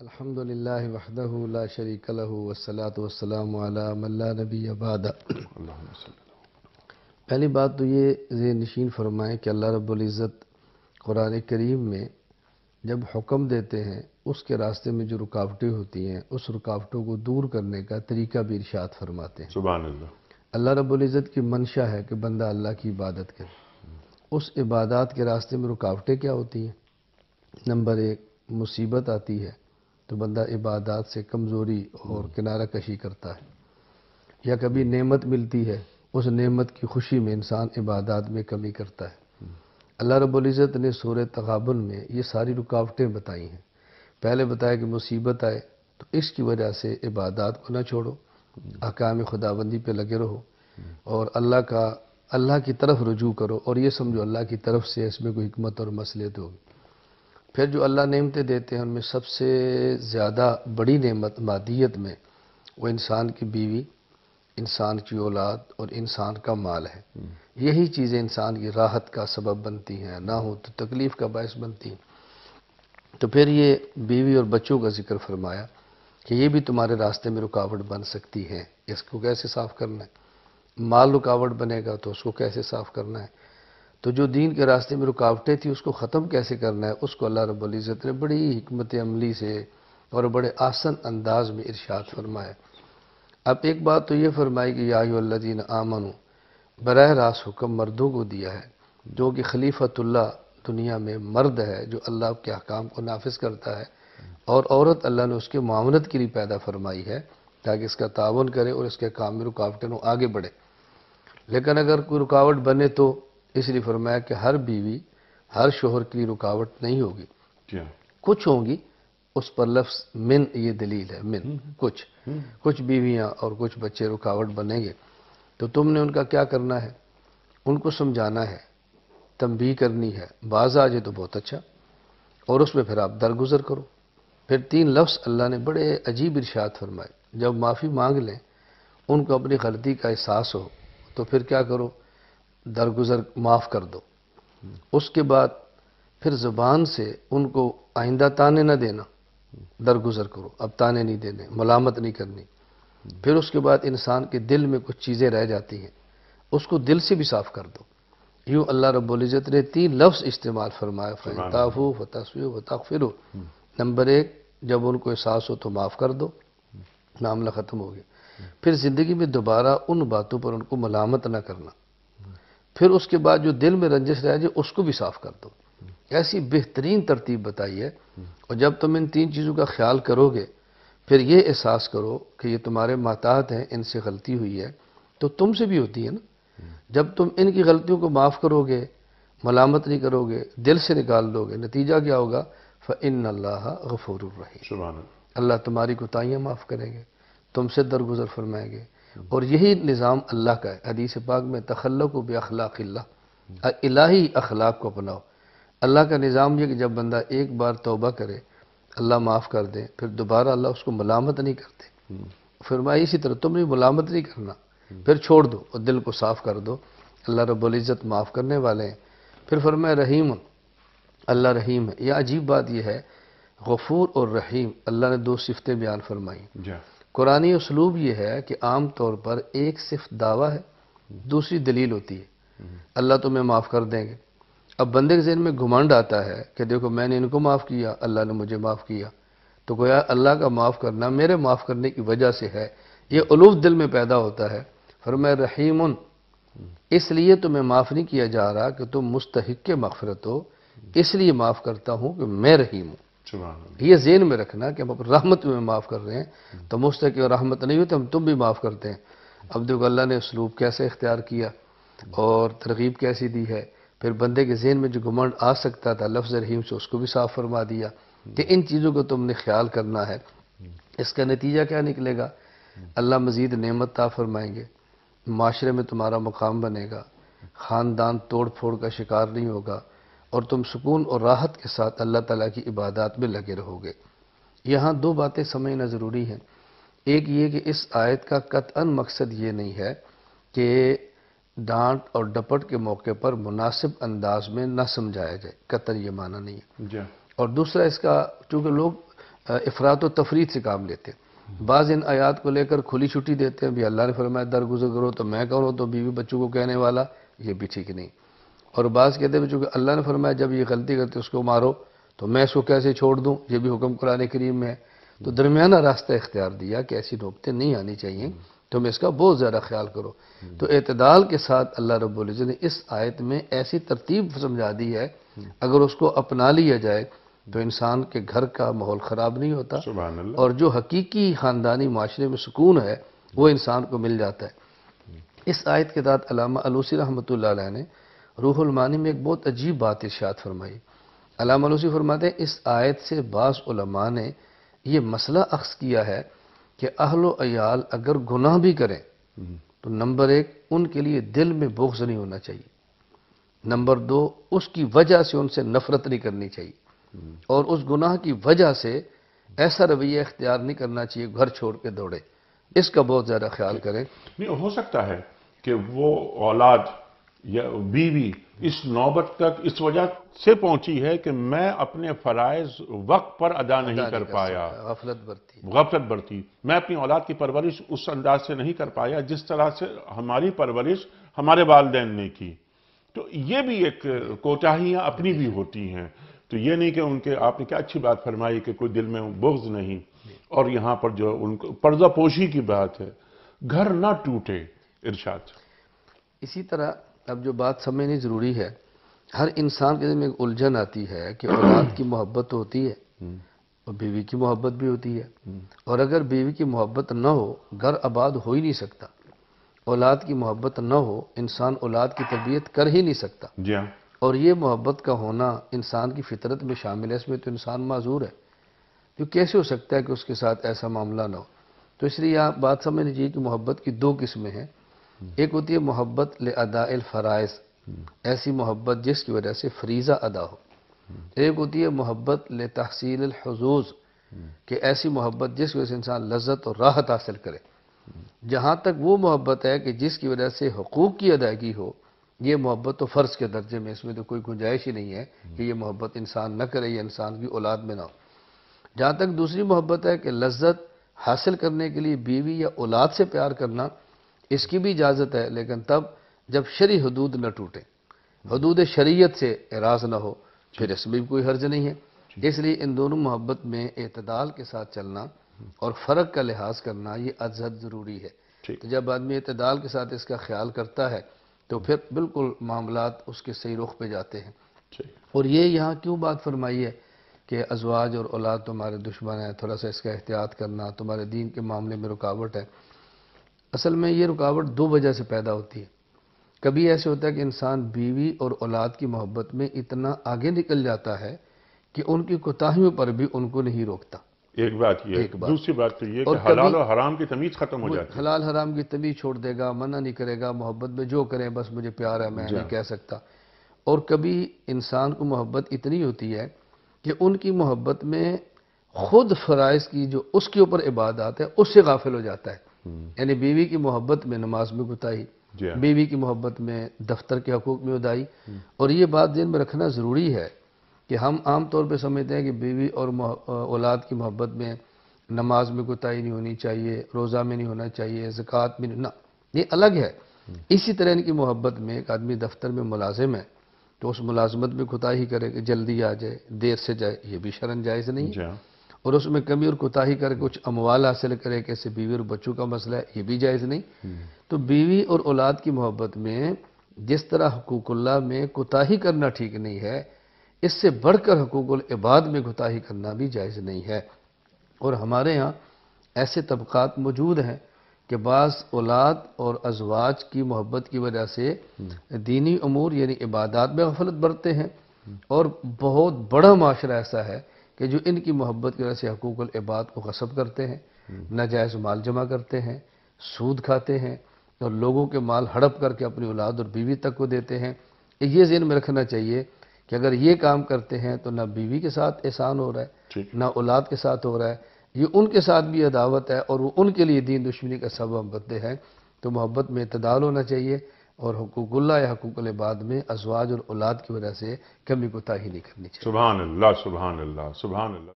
الحمد للہ وحدہ لا شریک لہ والصلاة والسلام علی من لا نبی بعد۔ پہلی بات تو یہ ذہن نشین فرمائیں کہ اللہ رب العزت قرآن کریم میں جب حکم دیتے ہیں اس کے راستے میں جو رکاوٹیں ہوتی ہیں اس رکاوٹوں کو دور کرنے کا طریقہ بھی ارشاد فرماتے ہیں۔ سبحان اللہ۔ اللہ رب العزت کی منشا ہے کہ بندہ اللہ کی عبادت کرے۔ اس عبادات کے راستے میں رکاوٹیں کیا ہوتی ہیں؟ نمبر ایک، مصیبت آتی ہے تو بندہ عبادات سے کمزوری اور کنارہ کشی کرتا ہے، یا کبھی نعمت ملتی ہے اس نعمت کی خوشی میں انسان عبادات میں کمی کرتا ہے۔ اللہ رب العزت نے سورہ تغابن میں یہ ساری رکاوٹیں بتائی ہیں۔ پہلے بتایا کہ مصیبت آئے تو اس کی وجہ سے عبادات کو نہ چھوڑو، احکام خداوندی پہ لگے رہو اور اللہ کی طرف رجوع کرو، اور یہ سمجھو اللہ کی طرف سے اس میں کوئی حکمت اور مصلحت ہوگی۔ پھر جو اللہ نعمتیں دیتے ہیں ان میں سب سے زیادہ بڑی نعمت مادیت میں وہ انسان کی بیوی، انسان کی اولاد اور انسان کا مال ہے۔ یہی چیزیں انسان کی راحت کا سبب بنتی ہیں، نہ ہو تو تکلیف کا باعث بنتی ہیں۔ تو پھر یہ بیوی اور بچوں کا ذکر فرمایا کہ یہ بھی تمہارے راستے میں رکاوٹ بن سکتی ہے، اس کو کیسے صاف کرنا ہے؟ مال رکاوٹ بنے گا تو اس کو کیسے صاف کرنا ہے؟ تو جو دین کے راستے میں رکاوٹیں تھیں اس کو ختم کیسے کرنا ہے، اس کو اللہ رب العزت نے بڑی حکمت عملی سے اور بڑے آسن انداز میں ارشاد فرمایا۔ اب ایک بات تو یہ فرمائی کہ یا ایھا الذین آمنوا، براہ راست حکم مردوں کو دیا ہے، جو کہ خلیفۃ اللہ دنیا میں مرد ہے جو اللہ کے احکام کو نافذ کرتا ہے، اور عورت اللہ نے اس کے معاونت کے لیے پیدا فرمائی ہے تاکہ اس کا تعاون کرے اور اس کے کام میں رکاوٹیں نہ آگے بڑھے۔ لیکن اگر کوئی رکاوٹ بنے تو اس لیے فرمایا کہ ہر بیوی ہر شوہر کے لیے رکاوٹ نہیں ہوگی، کچھ ہوں گی، اس پر لفظ من یہ دلیل ہے، من کچھ بیویاں اور کچھ بچے رکاوٹ بنیں گے، تو تم نے ان کا کیا کرنا ہے؟ ان کو سمجھانا ہے، تنبیہ کرنی ہے، باز آ جائے تو بہت اچھا، اور اس میں پھر آپ درگزر کرو۔ پھر 3 لفظ اللہ نے بڑے عجیب ارشاد فرمائے۔ جب معافی مانگ لیں، ان کو اپنی غلطی کا احساس ہو تو پھر کیا کرو؟ درگزر معاف کر دو۔ اس کے بعد پھر زبان سے ان کو آئندہ تانے نہ دینا، درگزر کرو، اب تانے نہیں دینے، ملامت نہیں کرنی۔ پھر اس کے بعد انسان کے دل میں کچھ چیزیں رہ جاتی ہیں، اس کو دل سے بھی صاف کر دو۔ یوں اللہ رب العزت نے 3 لفظ استعمال فرمایا، فَإِن تَعْفُوا وَتَصْفَحُوا وَتَغْفِرُوا۔ نمبر 1، جب ان کو احساس ہو تو معاف کر دو، معاملہ ختم ہو گیا۔ پھر زندگی میں دوبارہ ان باتوں پر ان کو ملامت نہ کرنا۔ پھر اس کے بعد جو دل میں رنجش رہ جائے اس کو بھی صاف کر دو۔ ایسی بہترین ترتیب بتائی ہے، اور جب تم ان 3 چیزوں کا خیال کرو گے پھر یہ احساس کرو کہ یہ تمہارے محتاط ہیں، ان سے غلطی ہوئی ہے تو تم سے بھی ہوتی ہے نا۔ جب تم ان کی غلطیوں کو معاف کرو گے، ملامت نہیں کرو گے، دل سے نکال دو گے، نتیجہ کیا ہوگا؟ فَإِنَّ اللَّهَ غَفُورٌ رَحِيمٌ۔ اللہ تمہاری کوتاہیاں معاف کریں گے، تم سے درگزر فرمائیں گے، اور یہی نظام اللہ کا ہے۔ حدیث پاک میں تخلقوا باخلاق اللہ، الہی اخلاق کو اپناؤ۔ اللہ کا نظام یہ کہ جب بندہ ایک بار توبہ کرے اللہ معاف کر دے، پھر دوبارہ اللہ اس کو ملامت نہیں کرتے۔ فرمایا اسی طرح تم نے ملامت نہیں کرنا، پھر چھوڑ دو اور دل کو صاف کر دو۔ اللہ رب العزت معاف کرنے والے ہیں۔ پھر فرمایا رحیم، اللہ رحیم ہے۔ یہ عجیب بات یہ ہے، غفور اور رحیم اللہ نے 2 صفتیں بیان فرمائی۔ قرآنی اسلوب یہ ہے کہ عام طور پر ایک صفت دعویٰ ہے، دوسری دلیل ہوتی ہے۔ اللہ تمہیں معاف کر دیں گے۔ اب بندے کے ذہن میں گھمنڈ آتا ہے کہ دیکھو میں نے ان کو معاف کیا، اللہ نے مجھے معاف کیا، تو گویا اللہ کا معاف کرنا میرے معاف کرنے کی وجہ سے ہے، یہ الوف دل میں پیدا ہوتا ہے۔ فرمایا رحیم، اس لیے تمہیں معاف نہیں کیا جا رہا کہ تم مستحق مغفرت ہو، اس لیے معاف کرتا ہوں کہ میں رحیم ہوں۔ یہ ذہن میں رکھنا کہ ہم رحمت میں معاف کر رہے ہیں تو مستحق اور رحمت نہیں ہوتے، ہم تم بھی معاف کرتے ہیں۔ اب دیکھو اللہ نے اسلوب کیسے اختیار کیا اور ترغیب کیسی دی ہے۔ پھر بندے کے ذہن میں جو گھمنڈ آ سکتا تھا لفظ رحیم سے اس کو بھی صاف فرما دیا کہ ان چیزوں کو تم نے خیال کرنا ہے۔ اس کا نتیجہ کیا نکلے گا؟ اللہ مزید نعمت عطا فرمائیں گے، معاشرے میں تمہارا مقام بنے گا، خاندان توڑ پھوڑ کا شکار نہیں ہوگا، اور تم سکون اور راحت کے ساتھ اللہ تعالیٰ کی عبادات میں لگے رہو گے۔ یہاں 2 باتیں سمجھنا ضروری ہیں۔ ایک یہ کہ اس آیت کا قطعاً مقصد یہ نہیں ہے کہ ڈانٹ اور ڈپٹ کے موقع پر مناسب انداز میں نہ سمجھایا جائے، قطعاً یہ معنی نہیں ہے۔ اور دوسرا اس کا چونکہ لوگ افراط و تفریط سے کام لیتے ہیں۔ بعض ان آیات کو لے کر کھلی چھٹی دیتے ہیں، بھی اللہ نے فرمایا درگزر کرو تو میں کروں تو بیوی بچوں کو کہنے والا، یہ بھی ٹھیک نہیں۔ اور بعض کہتے ہیں چونکہ اللہ نے فرمایا جب یہ غلطی کرتے اس کو مارو تو میں اس کو کیسے چھوڑ دوں، یہ بھی حکم قرآن کریم میں ہے۔ تو درمیانہ راستہ اختیار دیا کہ ایسی نوبتیں نہیں آنی چاہیے، تم اس کا بہت زیادہ خیال کرو۔ تو اعتدال کے ساتھ اللہ رب العزت نے اس آیت میں ایسی ترتیب سمجھا دی ہے، اگر اس کو اپنا لیا جائے تو انسان کے گھر کا ماحول خراب نہیں ہوتا، سبحان اللہ۔ اور جو حقیقی خاندانی معاشرے میں سکون ہے وہ انسان کو مل جاتا ہے۔ اس آیت کے تحت علامہ علوسی رحمۃ اللہ علیہ نے روح المعانی میں ایک بہت عجیب بات ارشاد فرمائی۔ علامہ علوسی فرماتے ہیں اس آیت سے بعض علماء نے یہ مسئلہ اخذ کیا ہے کہ اہل و عیال اگر گناہ بھی کریں تو نمبر ایک ان کے لیے دل میں بغض نہیں ہونا چاہیے، نمبر دو اس کی وجہ سے ان سے نفرت نہیں کرنی چاہیے، اور اس گناہ کی وجہ سے ایسا رویہ اختیار نہیں کرنا چاہیے گھر چھوڑ کے دوڑے، اس کا بہت زیادہ خیال کریں۔ نہیں ہو سکتا ہے کہ وہ اولاد یا بیوی اس نوبت تک اس وجہ سے پہنچی ہے کہ میں اپنے فرائض وقت پر ادا نہیں کر پایا، غفلت برتی، میں اپنی اولاد کی پرورش اس انداز سے نہیں کر پایا جس طرح سے ہماری پرورش ہمارے والدین نے کی۔ تو یہ بھی ایک کوتاہیاں اپنی بھی ہوتی ہیں۔ تو یہ نہیں کہ ان کے، آپ نے کیا اچھی بات فرمائی کہ کوئی دل میں بغض نہیں، اور یہاں پر جو ان کو پردہ پوشی کی بات ہے، گھر نہ ٹوٹے، ارشاد۔ اسی طرح اب جو بات سمجھنی ضروری ہے، ہر انسان کے دل میں ایک الجھن آتی ہے کہ اولاد کی محبت تو ہوتی ہے اور بیوی کی محبت بھی ہوتی ہے، اور اگر بیوی کی محبت نہ ہو گھر آباد ہو ہی نہیں سکتا، اولاد کی محبت نہ ہو انسان اولاد کی تربیت کر ہی نہیں سکتا، جی ہاں، اور یہ محبت کا ہونا انسان کی فطرت میں شامل ہے، اس میں تو انسان معذور ہے۔ تو کیسے ہو سکتا ہے کہ اس کے ساتھ ایسا معاملہ نہ ہو؟ تو اس لیے آپ بات سمجھ لیجیے کہ محبت کی دو قسمیں ہیں، ایک ہوتی ہے محبت لاداء الفرائض، ایسی محبت جس کی وجہ سے فریضہ ادا ہو، ایک ہوتی ہے محبت لتحصیل الحظوظ، کہ ایسی محبت جس کی وجہ سے انسان لذت اور راحت حاصل کرے۔ جہاں تک وہ محبت ہے کہ جس کی وجہ سے حقوق کی ادائیگی ہو، یہ محبت تو فرض کے درجے میں، اس میں تو کوئی گنجائش ہی نہیں ہے کہ یہ محبت انسان نہ کرے یا انسان کی اولاد میں نہ ہو۔ جہاں تک دوسری محبت ہے کہ لذت حاصل کرنے کے لیے بیوی یا اولاد سے پیار کرنا، اس کی بھی اجازت ہے، لیکن تب جب شرعی حدود نہ ٹوٹے، حدود شریعت سے اعراض نہ ہو، پھر اس میں بھی کوئی حرج نہیں ہے۔ اس لیے ان دونوں محبت میں اعتدال کے ساتھ چلنا اور فرق کا لحاظ کرنا یہ ازحد ضروری ہے۔ تو جب آدمی اعتدال کے ساتھ اس کا خیال کرتا ہے تو پھر بالکل معاملات اس کے صحیح رخ پہ جاتے ہیں۔ اور یہ یہاں کیوں بات فرمائی ہے کہ ازواج اور اولاد تمہارے دشمن ہیں، تھوڑا سا اس کا احتیاط کرنا، تمہارے دین کے معاملے میں رکاوٹ ہے؟ اصل میں یہ رکاوٹ دو وجہ سے پیدا ہوتی ہے۔ کبھی ایسے ہوتا ہے کہ انسان بیوی اور اولاد کی محبت میں اتنا آگے نکل جاتا ہے کہ ان کی کوتاہیوں پر بھی ان کو نہیں روکتا۔ ایک بات یہ، دوسری بات تو یہ کہ حلال اور حرام کی تمیز ختم ہو جاتی ہے، حلال حرام کی تمیز چھوڑ دے گا، منع نہیں کرے گا، محبت میں جو کریں بس مجھے پیار ہے میں نہیں کہہ سکتا۔ اور کبھی انسان کو محبت اتنی ہوتی ہے کہ ان کی محبت میں خود فرائض کی جو اس کے اوپر عبادات ہے اس سے غافل ہو جاتا ہے، یعنی بیوی کی محبت میں نماز میں کوتاہی، بیوی کی محبت میں دفتر کے حقوق میں ادائی۔ اور یہ بات ذہن میں رکھنا ضروری ہے کہ ہم عام طور پہ سمجھتے ہیں کہ بیوی اور اولاد کی محبت میں نماز میں کوتاہی نہیں ہونی چاہیے، روزہ میں نہیں ہونا چاہیے، زکوٰۃ میں نہیں، نہ، یہ الگ ہے۔ اسی طرح ان کی محبت میں ایک آدمی دفتر میں ملازم ہے تو اس ملازمت میں کوتاہی کرے کہ جلدی آ جائے، دیر سے جائے، یہ بھی شرعاً جائز نہیں ہے۔ اور اس میں کمی اور کوتاہی کر کے کچھ اموال حاصل کرے، کیسے بیوی اور بچوں کا مسئلہ ہے، یہ بھی جائز نہیں۔ تو بیوی اور اولاد کی محبت میں جس طرح حقوق اللہ میں کوتاہی کرنا ٹھیک نہیں ہے، اس سے بڑھ کر حقوق العباد میں کوتاہی کرنا بھی جائز نہیں ہے۔ اور ہمارے ہاں ایسے طبقات موجود ہیں کہ بعض اولاد اور ازواج کی محبت کی وجہ سے دینی امور یعنی عبادات میں غفلت برتتے ہیں، اور بہت بڑا معاشرہ ایسا ہے کہ جو ان کی محبت کی وجہ سے حقوق العباد کو غصب کرتے ہیں، ناجائز مال جمع کرتے ہیں، سود کھاتے ہیں، اور لوگوں کے مال ہڑپ کر کے اپنی اولاد اور بیوی تک کو دیتے ہیں۔ یہ ذہن میں رکھنا چاہیے کہ اگر یہ کام کرتے ہیں تو نہ بیوی کے ساتھ احسان ہو رہا ہے نہ اولاد کے ساتھ ہو رہا ہے، یہ ان کے ساتھ بھی عداوت ہے اور وہ ان کے لیے دین دشمنی کا سبب بنتے ہیں۔ تو محبت میں اعتدال ہونا چاہیے، اور حقوق اللہ یا حقوق العباد میں ازواج اور اولاد کی وجہ سے کمی کوتاہی نہیں کرنی چاہیے۔ سبحان اللہ، سبحان اللہ، سبحان اللہ۔